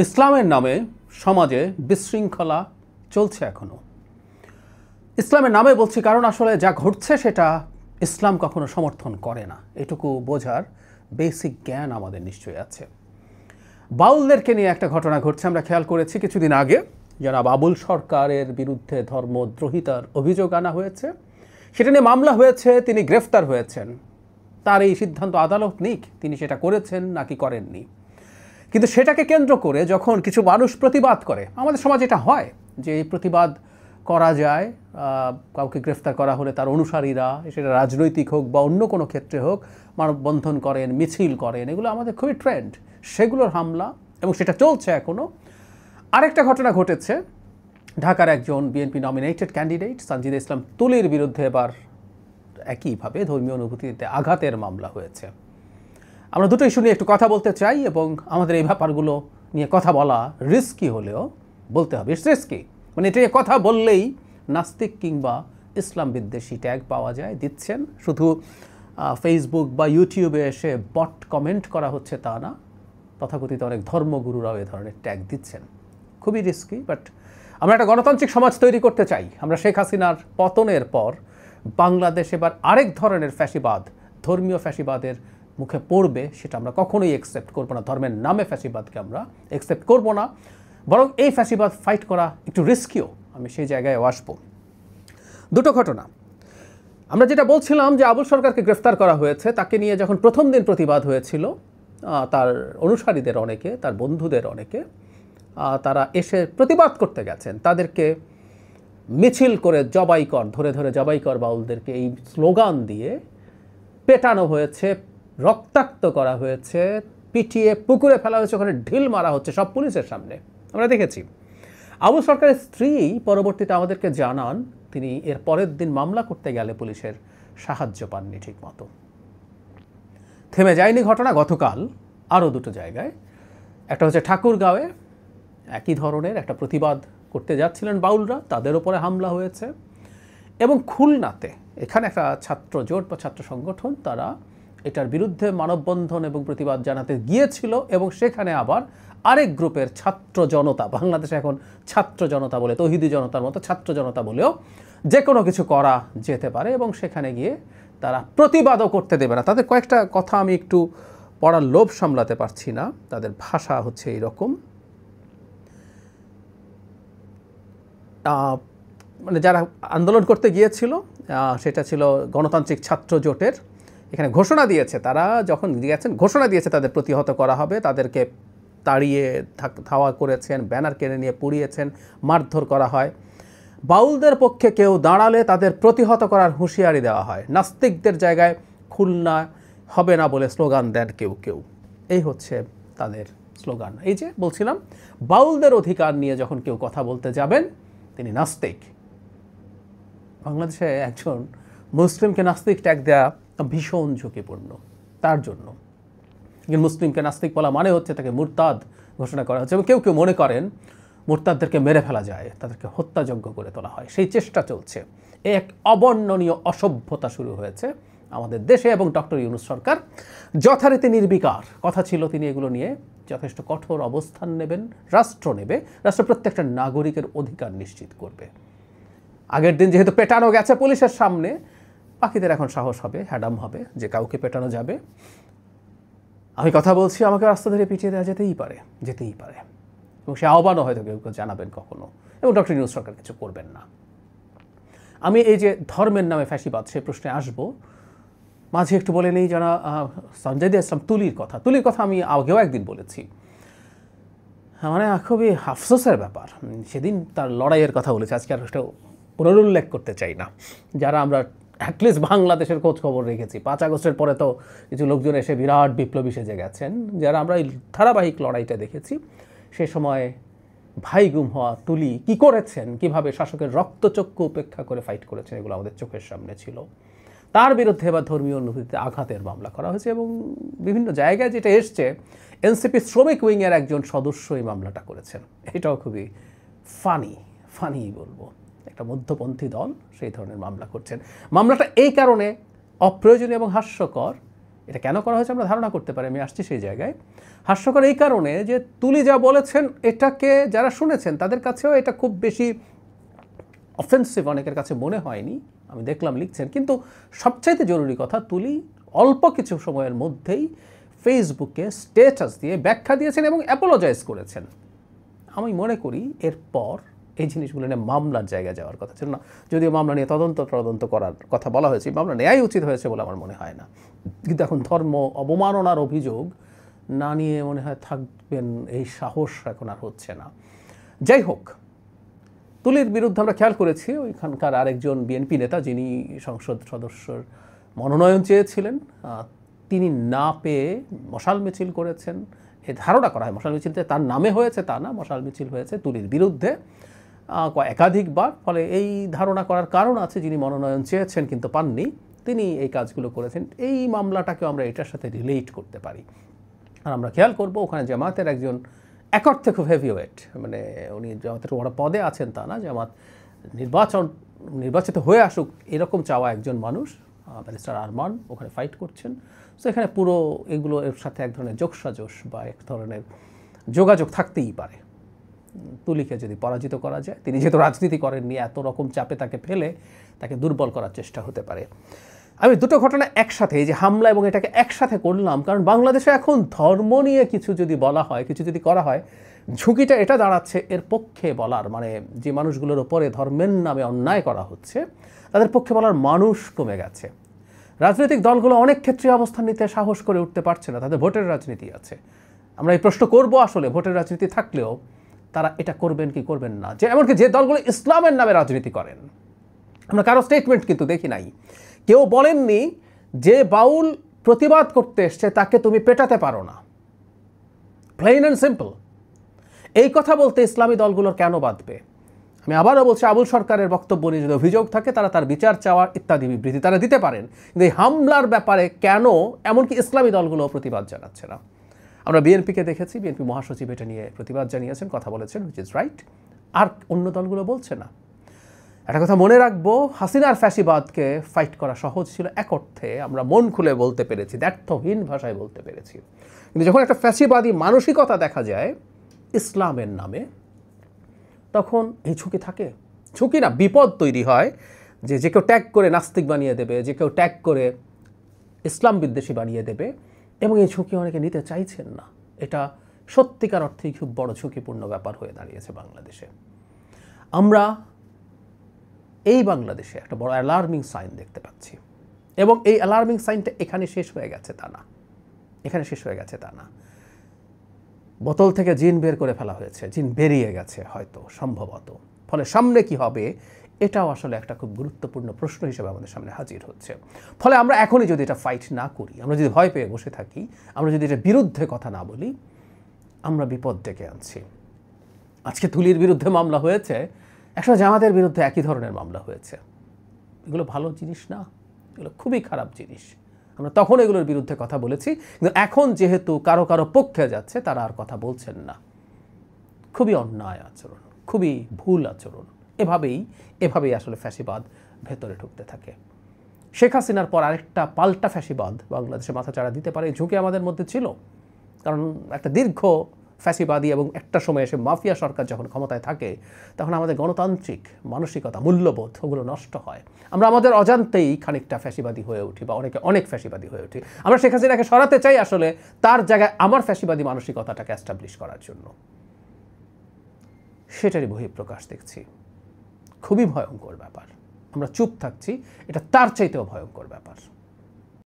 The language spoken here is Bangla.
ইসলামের নামে সমাজে বিশৃঙ্খলা চলছে এখনো। ইসলামের নামে বলছি কারণ আসলে যা ঘটছে সেটা ইসলাম কখনো সমর্থন করে না, এটুকু বোঝার বেসিক জ্ঞান আমাদের নিশ্চয়ই আছে। বাউলদেরকে নিয়ে একটা ঘটনা ঘটছে, আমরা খেয়াল করেছি কিছুদিন আগে জনাব আবুল সরকারের বিরুদ্ধে ধর্মদ্রোহিতার অভিযোগ আনা হয়েছে, সেটা নিয়ে মামলা হয়েছে, তিনি গ্রেফতার হয়েছেন। তার এই সিদ্ধান্ত আদালত নিক তিনি সেটা করেছেন নাকি করেননি। কিন্তু সেটাকে কেন্দ্র করে যখন কিছু মানুষ প্রতিবাদ করে, আমাদের সমাজে এটা হয় যে এই প্রতিবাদ করা যায়, কাউকে গ্রেফতার করা হলে তার অনুসারীরা, সেটা রাজনৈতিক হোক বা অন্য কোনো ক্ষেত্রে হোক, মানববন্ধন করেন, মিছিল করেন, এগুলো আমাদের খুবই ট্রেন্ড, সেগুলোর হামলা এবং সেটা চলছে এখনও। আরেকটা ঘটনা ঘটেছে, ঢাকার একজন বিএনপি নমিনেটেড ক্যান্ডিডেট সানজিদা ইসলাম তুলির বিরুদ্ধে এবার একইভাবে ধর্মীয় অনুভূতিতে আঘাতের মামলা হয়েছে। আমরা দুটো ইস্যু নিয়ে একটু কথা বলতে চাই এবং আমাদের এই ব্যাপারগুলো নিয়ে কথা বলা রিস্কি হলেও বলতে হবে, ইটস রিস্কি, মানে এটা নিয়ে কথা বললেই নাস্তিক কিংবা ইসলাম বিদ্বেষী ট্যাগ পাওয়া যায়, দিচ্ছেন। শুধু ফেসবুক বা ইউটিউবে এসে বট কমেন্ট করা হচ্ছে তা না, তথাকথিত অনেক ধর্মগুরুরাও এ ধরনের ট্যাগ দিচ্ছেন। খুবই রিস্কি, বাট আমরা একটা গণতান্ত্রিক সমাজ তৈরি করতে চাই। আমরা শেখ হাসিনার পতনের পর বাংলাদেশ এবার আরেক ধরনের ফ্যাসিবাদ, ধর্মীয় ফ্যাসিবাদের মুখে পড়বে, সেটা আমরা কখনোই অ্যাকসেপ্ট করবো না। ধর্মের নামে ফ্যাসিবাদকে আমরা অ্যাকসেপ্ট করবো না, বরং এই ফ্যাসিবাদ ফাইট করা একটু রিস্কিও, আমি সেই জায়গায় আসবো। দুটো ঘটনা, আমরা যেটা বলছিলাম যে আবুল সরকারকে গ্রেফতার করা হয়েছে, তাকে নিয়ে যখন প্রথম দিন প্রতিবাদ হয়েছিল, তার অনুসারীদের অনেকে, তার বন্ধুদের অনেকে, তারা এসে প্রতিবাদ করতে গেছেন, তাদেরকে মিছিল করে জবাই কর, ধরে ধরে জবাই কর বাউলদেরকে এই স্লোগান দিয়ে পেটানো হয়েছে, রক্তাক্ত করা হয়েছে, পিটিয়ে পুকুরে ফেলা হয়েছে, ওখানে ঢিল মারা হচ্ছে, সব পুলিশের সামনে আমরা দেখেছি। আবুল সরকারের স্ত্রী পরবর্তীতে আমাদেরকে জানান তিনি এর পরের দিন মামলা করতে গেলে পুলিশের সাহায্য পাননি ঠিক মতো। থেমে যায়নি ঘটনা, গতকাল আরও দুটো জায়গায়, একটা হচ্ছে ঠাকুরগাঁওয়ে একই ধরনের একটা প্রতিবাদ করতে যাচ্ছিলেন বাউলরা, তাদের উপরে হামলা হয়েছে, এবং খুলনাতে এখানে একটা ছাত্র জোট বা ছাত্র সংগঠন, তারা এটার বিরুদ্ধে মানববন্ধন এবং প্রতিবাদ জানাতে গিয়েছিল, এবং সেখানে আবার আরেক গ্রুপের ছাত্র জনতা, বাংলাদেশে এখন ছাত্র জনতা বলে, তৌহিদি জনতার মতো ছাত্র জনতা বলেও যে কোনো কিছু করা যেতে পারে, এবং সেখানে গিয়ে তারা প্রতিবাদও করতে দেবে না। তাদের কয়েকটা কথা আমি একটু পড়ার লোভ সামলাতে পারছি না, তাদের ভাষা হচ্ছে এইরকম, মানে যারা আন্দোলন করতে গিয়েছিল সেটা ছিল গণতান্ত্রিক ছাত্র জোটের, এখানে ঘোষণা দিয়েছে, তারা যখন গিয়েছেন ঘোষণা দিয়েছে তাদের প্রতিহত করা হবে, তাদেরকে তাড়িয়ে ধাওয়া করেছেন, ব্যানার কেড়ে নিয়ে পুড়িয়েছেন, মারধর করা হয়। বাউলদের পক্ষে কেউ দাঁড়ালে তাদের প্রতিহত করার হুঁশিয়ারি দেওয়া হয়, নাস্তিকদের জায়গায় খুলনা হবে না বলে স্লোগান দেন কেউ কেউ, এই হচ্ছে তাদের স্লোগান। এই যে বলছিলাম, বাউলদের অধিকার নিয়ে যখন কেউ কথা বলতে যাবেন তিনি নাস্তিক। বাংলাদেশে একজন মুসলিমকে নাস্তিক ট্যাগ দেওয়া ভীষণ ঝুঁকিপূর্ণ, তার জন্য মুসলিমকে নাস্তিক বলা মানে হচ্ছে তাকে মুরতাদ ঘোষণা করা হচ্ছে, এবং কেউ কেউ মনে করেন মুরতাদদেরকে মেরে ফেলা যায়, তাদেরকে হত্যাযোগ্য করে তোলা হয়, সেই চেষ্টা চলছে। এই এক অবর্ণনীয় অসভ্যতা শুরু হয়েছে আমাদের দেশে, এবং ডক্টর ইউনূস সরকার যথারীতি নির্বিকার, কথা ছিল তিনি এগুলো নিয়ে যথেষ্ট কঠোর অবস্থান নেবেন, রাষ্ট্র নেবে, রাষ্ট্র প্রত্যেকটা নাগরিকের অধিকার নিশ্চিত করবে। আগের দিন যেহেতু পেটানো গেছে পুলিশের সামনে, বাকিদের এখন সাহস হবে, হ্যাডাম হবে যে কাউকে পেটানো যাবে। আমি কথা বলছি, আমাকে রাস্তা ধরে পিটিয়ে দেওয়া যেতেই পারে, এবং সে আহ্বানও হয়তো কেউ কেউ জানাবেন কখনো, এবং ডক্টর ইউনূস সরকার কিছু করবেন না। আমি এই যে ধর্মের নামে ফ্যাসিবাদ, সে প্রশ্নে আসবো, মাঝে একটু বলে নেই যারা সানজিদা ইসলাম তুলির কথা আমি আগেও একদিন বলেছি, মানে খুবই আফসোসের ব্যাপার, সেদিন তার লড়াইয়ের কথা বলেছে, আজকে আর সেটা পুনরুল্লেখ করতে চাই না। যারা আমরা অ্যাটলিস্ট বাংলাদেশের খোঁজ খবর রেখেছি, 5 আগস্টের পরে তো কিছু লোকজন এসে বিরাট বিপ্লবী সেজে গেছেন, যারা আমরা এই ধারাবাহিক লড়াইটা দেখেছি, সে সময় ভাই গুম হওয়া তুলি কী করেছেন, কিভাবে শাসকের রক্তচক্ষু উপেক্ষা করে ফাইট করেছেন, এগুলো আমাদের চোখের সামনে ছিল। তার বিরুদ্ধে এবার ধর্মীয় অনুভূতিতে আঘাতের মামলা করা হয়েছে, এবং বিভিন্ন জায়গায় যেটা এসছে, এনসিপি শ্রমিক উইংয়ের একজন সদস্য এই মামলাটা করেছেন। এটাও খুবই ফানি বলবো, একটা মধ্যপন্থী দল সেই ধরনের মামলা করছেন। মামলাটা এই কারণে অপ্রয়োজনীয় এবং হাস্যকর এটা কেন করা হয়েছে আমরা ধারণা করতে পারি, আমি আসছি সেই জায়গায়। হাস্যকর এই কারণে যে তুলি যা বলেছেন এটাকে যারা শুনেছেন তাদের কাছেও এটা খুব বেশি অফেন্সিভ অনেকের কাছে মনে হয়নি, আমি দেখলাম লিখছেন। কিন্তু সবচাইতে জরুরি কথা, তুলি অল্প কিছু সময়ের মধ্যেই ফেসবুকে স্ট্যাটাস দিয়ে ব্যাখ্যা দিয়েছেন এবং অ্যাপোলোজাইজ করেছেন। আমি মনে করি এরপর এই জিনিসগুলো নিয়ে মামলার জায়গায় যাওয়ার কথা ছিল না, যদিও মামলা নিয়ে তদন্ত করার কথা বলা হয়েছে, মামলা নেওয়াই উচিত হয়েছে বলে আমার মনে হয় না। কিন্তু এখন ধর্ম অবমাননার অভিযোগ না নিয়ে মনে হয় থাকবেন এই সাহস এখন আর হচ্ছে না। যাই হোক, তুলির বিরুদ্ধে আমরা খেয়াল করেছি ওইখানকার আরেকজন বিএনপি নেতা যিনি সংসদ সদস্যর মনোনয়ন চেয়েছিলেন, তিনি না পেয়ে মশাল মিছিল করেছেন। এ ধারণা করা হয় মশাল মিছিলতে তার নামে হয়েছে, তা না, মশাল মিছিল হয়েছে তুলির বিরুদ্ধে একাধিকবার। ফলে এই ধারণা করার কারণ আছে যিনি মনোনয়ন চেয়েছেন কিন্তু পাননি, তিনি এই কাজগুলো করেছেন। এই মামলাটাকেও আমরা এটার সাথে রিলেট করতে পারি। আর আমরা খেয়াল করব ওখানে জামাতের একজন এক অর্থে খুব হেভিওয়েট, মানে উনি জামাতের বড় পদে আছেন তা না, জামাত নির্বাচিত হয়ে আসুক এরকম চাওয়া একজন মানুষ, ব্যারিস্টার আরমান ওখানে ফাইট করছেন। সো এখানে পুরো এগুলো এর সাথে এক ধরনের যোগসাজশ বা এক ধরনের যোগাযোগ থাকতেই পারে। তুলিকে যদি পরাজিত করা যায়, তিনি যেহেতু রাজনীতি করেননি, এত রকম চাপে তাকে ফেলে তাকে দুর্বল করার চেষ্টা হতে পারে। আমি দুটো ঘটনা একসাথে, এই যে হামলা এবং এটাকে একসাথে করলাম, কারণ বাংলাদেশে এখন ধর্ম নিয়ে কিছু যদি বলা হয়, কিছু যদি করা হয়, ঝুঁকিটা এটা দাঁড়াচ্ছে এর পক্ষে বলার, মানে যে মানুষগুলোর ওপরে ধর্মের নামে অন্যায় করা হচ্ছে তাদের পক্ষে বলার মানুষ কমে গেছে। রাজনৈতিক দলগুলো অনেক ক্ষেত্রে অবস্থান নিতে সাহস করে উঠতে পারছে না, তাদের ভোটের রাজনীতি আছে। আমরা এই প্রশ্ন করব, আসলে ভোটের রাজনীতি থাকলেও তারা এটা করবেন কি করবেন না, যে এমনকি যে দলগুলো ইসলামের নামে রাজনীতি করেন, আমরা কারো স্টেটমেন্ট কিন্তু দেখি নাই, কেউ বলেননি যে বাউল প্রতিবাদ করতে এসছে তাকে তুমি পেটাতে পারো না, প্লেন অ্যান্ড সিম্পল। এই কথা বলতে ইসলামী দলগুলোর কেন বাধবে? আমি আবারও বলছি, আবুল সরকারের বক্তব্য নিয়ে যদি অভিযোগ থাকে তারা তার বিচার চাওয়ার ইত্যাদি বিবৃতি তারা দিতে পারেন, কিন্তু এই হামলার ব্যাপারে কেন এমনকি ইসলামী দলগুলো প্রতিবাদ জানাচ্ছে না? আমরা বিএনপিকে দেখেছি, বিএনপি মহাসচিব এটা নিয়ে প্রতিবাদ জানিয়েছেন, কথা বলেছেন, হুইচ ইজ রাইট, আর অন্য দলগুলো বলছে না। একটা কথা মনে রাখবো, হাসিনার ফ্যাসিবাদকে ফাইট করা সহজ ছিল এক অর্থে, আমরা মন খুলে বলতে পেরেছি, দ্ব্যর্থহীন ভাষায় বলতে পেরেছি। কিন্তু যখন একটা ফ্যাসিবাদী মানসিকতা দেখা যায় ইসলামের নামে, তখন এই ঝুঁকি থাকে, ঝুঁকি না বিপদ তৈরি হয়, যে যে কেউ ট্যাগ করে নাস্তিক বানিয়ে দেবে, যে কেউ ট্যাগ করে ইসলাম বিদ্বেষী বানিয়ে দেবে, এবং এই ঝুঁকি অনেকে নিতে চাইছেন না। এটা সত্যিকার অর্থেই খুব বড় ঝুঁকিপূর্ণ ব্যাপার হয়ে দাঁড়িয়েছে বাংলাদেশে। আমরা এই বাংলাদেশে একটা বড় অ্যালার্মিং সাইন দেখতে পাচ্ছি, এবং এই অ্যালার্মিং সাইনটা এখানে শেষ হয়ে গেছে তা না, এখানে শেষ হয়ে গেছে তা না। বোতল থেকে জিন বের করে ফেলা হয়েছে, জিন বেরিয়ে গেছে হয়তো, সম্ভবত। ফলে সামনে কি হবে এটাও আসলে একটা খুব গুরুত্বপূর্ণ প্রশ্ন হিসেবে আমাদের সামনে হাজির হচ্ছে। ফলে আমরা এখনই যদি এটা ফাইট না করি, আমরা যদি ভয় পেয়ে বসে থাকি, আমরা যদি এটার বিরুদ্ধে কথা না বলি, আমরা বিপদ ডেকে আনছি। আজকে তুলির বিরুদ্ধে মামলা হয়েছে, একসময় জামাতের বিরুদ্ধে একই ধরনের মামলা হয়েছে। এগুলো ভালো জিনিস না, এগুলো খুবই খারাপ জিনিস। আমরা তখন এগুলোর বিরুদ্ধে কথা বলেছি, কিন্তু এখন যেহেতু কারো কারো পক্ষে যাচ্ছে তারা আর কথা বলছেন না। খুবই অন্যায় আচরণ, খুবই ভুল আচরণ। এভাবেই আসলে ফ্যাসিবাদ ভেতরে ঢুকতে থাকে। শেখ হাসিনার পর আরেকটা পাল্টা ফ্যাসিবাদ বাংলাদেশে মাথাচাড়া দিতে পারে, এই ঝুঁকি আমাদের মধ্যে ছিল। কারণ একটা দীর্ঘ ফ্যাসিবাদী এবং একটা সময় এসে মাফিয়া সরকার যখন ক্ষমতায় থাকে, তখন আমাদের গণতান্ত্রিক মানসিকতা, মূল্যবোধ ওগুলো নষ্ট হয়। আমরা আমাদের অজান্তেই খানিকটা ফ্যাসিবাদী হয়ে উঠি, বা অনেক ফ্যাসিবাদী হয়ে উঠি। আমরা শেখ হাসিনাকে সরাতে চাই আসলে তার জায়গায় আমার ফ্যাসিবাদী মানসিকতাটাকে এস্টাবলিশ করার জন্য। সেটারই বহিঃপ্রকাশ দেখছি। খুবই ভয়ঙ্কর ব্যাপার। আমরা চুপ থাকছি, এটা তার চাইতেও ভয়ঙ্কর ব্যাপার।